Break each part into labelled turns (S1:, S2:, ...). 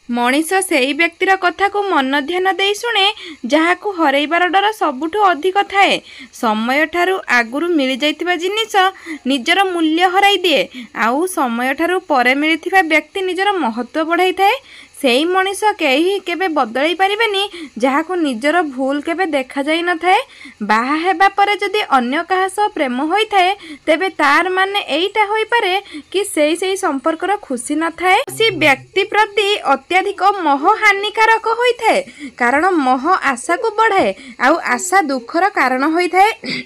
S1: मनीष सेई व्यक्तिर कथा को मन ध्यान दे शुणे जहाकू हरैबार डर सबुठु अधिक थाए। समय ठारू आगुरु मिल जाइतिबा जिनिस निजर मूल्य हराई दिए आउ समय ठारू परे मिलिथिबा व्यक्ति निजर महत्व बढ़ाई थाए। सेई मनीष केही केबे बदलाई पारिबेनी जहाकू निजर भूल केबे देखा जाई न थाए। बाहा हेबा परे जदि अन्य काहा सह प्रेम होई थाए तेबे तार माने एईटा होई पारे कि सेई संपर्कर खुशी न थाए। सी व्यक्ति प्रति अत्याधिक मोह हानिकारक होई थाए कारण मोह आशा को बढ़ाए आउ आशा दुखर कारण होई थाए।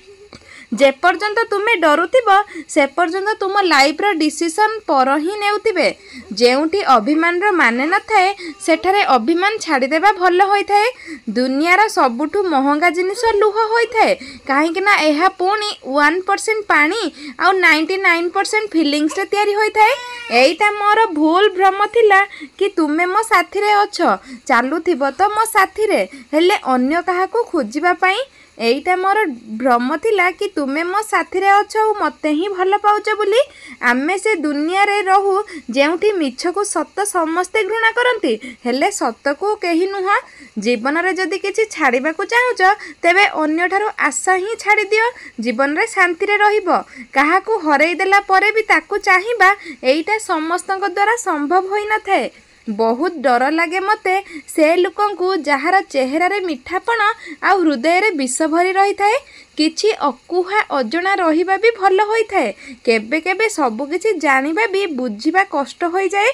S1: जे पर्यंत तुमे डरुथिब से पर्यंत तुम लाइफ रो डिसीजन पर ही नेउथिबे। जेउठी अभिमान रो माने न थाए सेठारे अभिमान छाड़ी देबा भल होई थाए। दुनियार सबुठु महंगा जिनिस लुह होई थाए काहेकि ना एहा पुणी 1% पानी आउ 99% फीलिंग्स रे तयारी होई थाए। एईटा मोर भूल भ्रम थिला कि तुमे मो साथी रे अछ चालुथिब तो मो साथी रे हेले अन्य काहाकू खोजिबा पई। एईटा मोर भ्रम थिला कि तुमे मो साथी रे अछ मते ही भल पाउछ बोली। आमे से दुनिया रे रहू जेउठी मिछ को सत्य समस्ते घृणा करंती हेले सत्य को केही नुह। जीवन रे जदि किछि छाड़ीबा को चाहुछ तेबे अन्य ठारो आशा ही छाड़ी दियो। जीवन रे शांति रे रहिबो। काहाकू हरई देला परे भी ताकू चाहिबा एईटा समस्तଙ୍କ द्वारा संभव होई न थाए। बहुत डर लगे मते से लोकंकु जहार चेहरा रे मिठापण आ हृदय रे विष भरी रही थाए। किछि अकुहा अजणा रहिबा भी भल होई थाए। केबे केबे सब किछि जानिबा भी बुझिबा कष्ट होई जाए।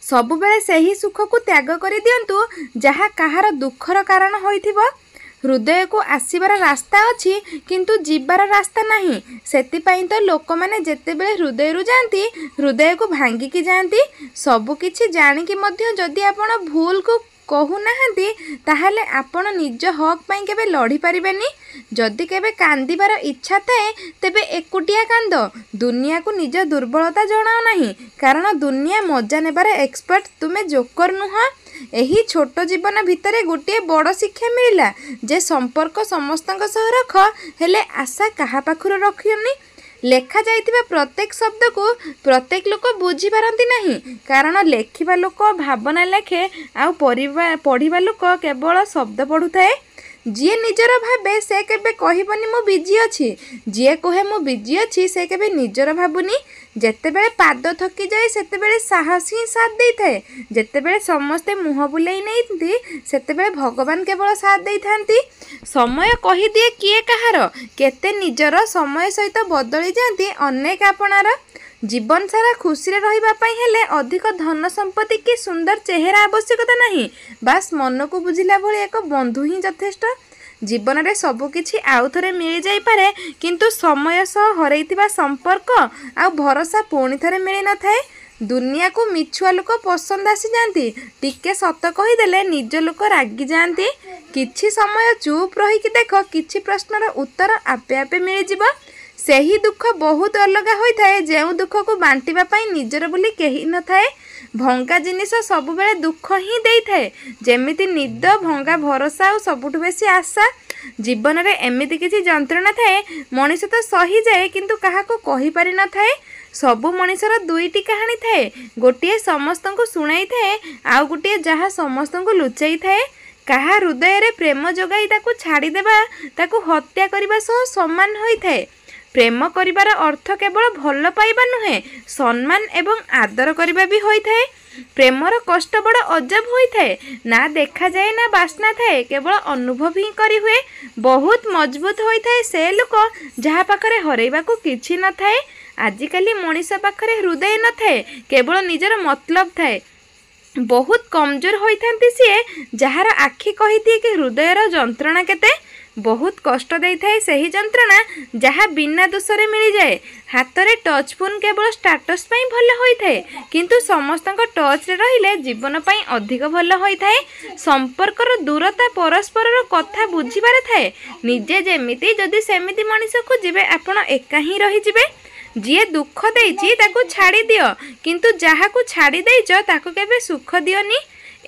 S1: सब बेले सही सुख को त्याग करि दियंतु जहा कहार दुखर कारण होइथिबो। हृदय को आसीबार रास्ता अच्छी किंतु जीवार रास्ता नहीं। सेतिपाई तो लोक मैंने जेते बेले हृदय रु जाती हृदय को भांगिकी जाती। सबकिछि जानिकी मध्य जदि आपण भूल को कहू नाहंती ताहले आपण निज हक पई केबे लड़ी पारिबेनी। जदि केबे कांदिबार इच्छा थाए तेबे एकुटिया कांद। दुनिया को निज दुर्बलता जणाओ नहीं कारण दुनिया मजा नेबार एक्सपर्ट तुमे जोकर नुह। एही छोट जीवन भितरे गोटे बड़ शिक्षा मिलिला जे संपर्क समस्तଙ୍କ सह रख हेले आशा कहा पाखुर रखियोनी। लेखा जाइथिबा प्रत्येक शब्द को प्रत्येक लोक बुझी पारंती नहीं कारण लेखिबा लोक भावना लेखे आउ पढ़िबा लोक केवल शब्द पढ़ुथाए। जी निजर भावे से केबे कहबनी मु बिजी अछि। जी कहे मु बिजी अछि से केबे निजर भाबुनी। जेते बेले पाद थकी जाए सेते बेले साहस ही साथ देई थाए। जेते बेले समस्ते मुह बुलाई नैती सेते बेले भगवान केवल साथ देई थांती। समय कही दिए किए कहार केते निजर समय सहित बदली जाती अनेक आपणार। जीवन सारा खुशी रे रहिबा पई हेले अधिक धन संपत्ति की सुंदर चेहरा आवश्यकता नहीं। बास मन को बुझिला भली एक बंधु ही यथेष्ट। जीवन रे सब किछि आउ थरे मिल जाई पारे किंतु समय सह हरैतिबा संपर्क आ भरोसा पुणी थरे मिली न थाए। दुनिया को मिछुआ लोक पसंद आसी जाती टिके सत कही देले निज लोक रागी जाती। किछि समय चुप रही कि देख किछि प्रश्नर उत्तर आपे आपे मिल जिवो। सेही दुख बहुत अलग होता है जो दुख को बांटिबा पई निजर बोली केही न थाए। भंगा जिनिस सब बेले दुख ही देई थाए जेमिति निद भंगा भरोसा और सबुठु बेसी आशा। जीवन रे एमिति किछि जंत्रणा थाए मनीष तो सही जाए किंतु काहा को कहि पारि न थाए। सबु मनीषर दुईटी कहानी थाए गोटे समस्त को सुनाई थाए आउ गोटे जहाँ समस्त को लुचाई थाए। कहा हृदय रे प्रेम जगाई ताकू छाड़ी देबा ताकू हत्या करबा सह समान होई थाए। प्रेम करिबार अर्थ केवल भल पाइबा नुहे सम्मान एवं आदर करिबा भी होई थाए। प्रेमर कष्ट बड़ अजब होई थाए ना देखा जाए ना बासना थाए केवल अनुभव ही करी हुए। बहुत मजबूत होई थाए से लोक जहाँ पाखरे हरैबा को किछि न थाए। आजिकाली मनीष पाखरे हृदय न थाए केवल निजर मतलब थाए। बहुत कमजोर होइथांती सीए जहार आखि कहिदिए कि हृदयर जंत्रणा केते। बहुत कष्ट दे थाए सही जंत्रणा जहाँ बिना दोषरे मिल जाए। हाथ रे टच फोन केवल स्टाटस पई भल होई थाए किंतु समस्तक टच रे रहिले जीवन पई अधिक भल होई थाए। संपर्कर दूरता परस्पर कथा बुझिबारे थाए। निजे जेमिति जदि सेमिति मनीष खोजिबे आपण एका ही रही जिबे। जी दुख देइछि ताकू छाड़ी दियो किंतु जहाँ को छाड़ी देइछ ताकू केबे सुख दियोनी।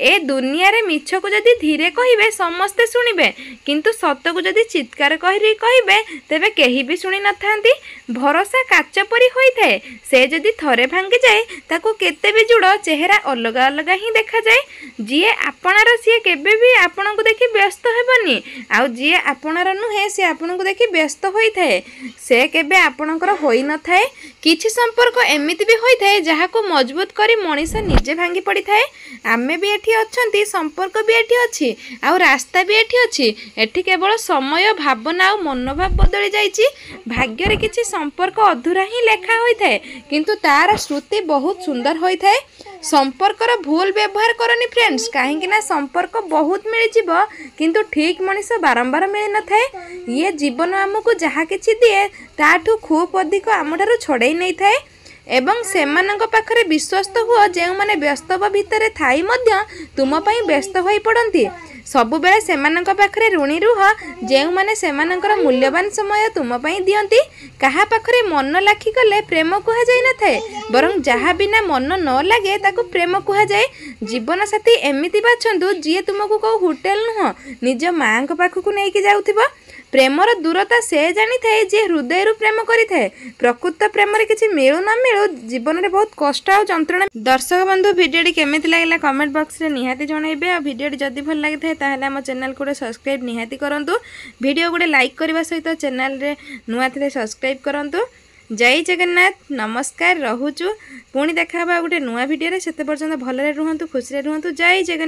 S1: ए दुनिया रे मिछ को जदि धीरे कहिबे समस्ते सुनिबे किंतु सत को जदि चित्कार कहि कहिबे तेबे केही भी सुनी न थांती। भरोसा काच परी होई थाए से जदि थरे भांगी जाए ताको केते भी जुड़ चेहरा अलग अलग ही देखा जाए। जीए आपणार सी केबे भी आपन को देखि व्यस्त हेबनी आउ जीए आपणार नुहे से आपन को देखि व्यस्त होई थाए से केबे आपनकर होई न थाए। किछि संपर्क एमिति भी होई थाए जहा को मजबूत करी मनीष निजे भांगी पड़ी थाए। आमे भी एठी अछंती संपर्क भी एठी अछि आउ रास्ता भी एठी अछि। एठी केवल समय भावना आउ मनोभाव बदली जाइछि। भाग्य रे किछि संपर्क अधूरा ही लेखा होई थाए किंतु तार श्रुति बहुत सुंदर होई थाए। संपर्कर भूल व्यवहार करनी फ्रेंड्स कहीं ना संपर्क बहुत मिल जीव किंतु ठीक मनीष बारंबार मिल न थाए। ये जीवन आमको जहाँ किछि दिए ताठू खूब अधिक आमठारु छड़ाई नहीं थाए एवं सेमानंक पाखरे विश्वस्त हुआ जो मैंने व्यस्तव भितर थाई मध्य तुम पई व्यस्त होई पड़ती। सबु बेले सेमानंक पाखरे ऋणी रुह जो मैंने सेमानंकर मूल्यवान समय तुम पई दियंती। कहा पाखरे मन लाखी गले प्रेम कुहा जाई न थाए बरं जहाँ बिना मन न लागे ताको प्रेम कुहा जाए। जीवन साथी एमिति बाछंतु जी तुमको को होटेल नुह निज माँ पाखक नहीं कि जाउथिबो। प्रेमर दूरता से जानी थाए जे हृदय रु प्रेम करि थाए। प्रकृत प्रेम रे किछि मिलु न मिलु जीवन रे बहुत कष्ट आ जंत्रणा। दर्शक बंधु वीडियो केमिति लागला कमेंट बॉक्स रे निहाती जणाइबे। आ वीडियो जदि भल लागि थाए ताहले हम चैनल को सब्सक्राइब निहाती करंतु। वीडियो गुडे लाइक करबा सहित चैनल रे नुआ थिले सब्सक्राइब करंतु। जय जगन्नाथ नमस्कार रहुचु पुणी देखा गोटे नुआ वीडियो रे सेते पर्यंत भलरे रुहंतु खुशी रे रुहंतु। जय जगन्नाथ।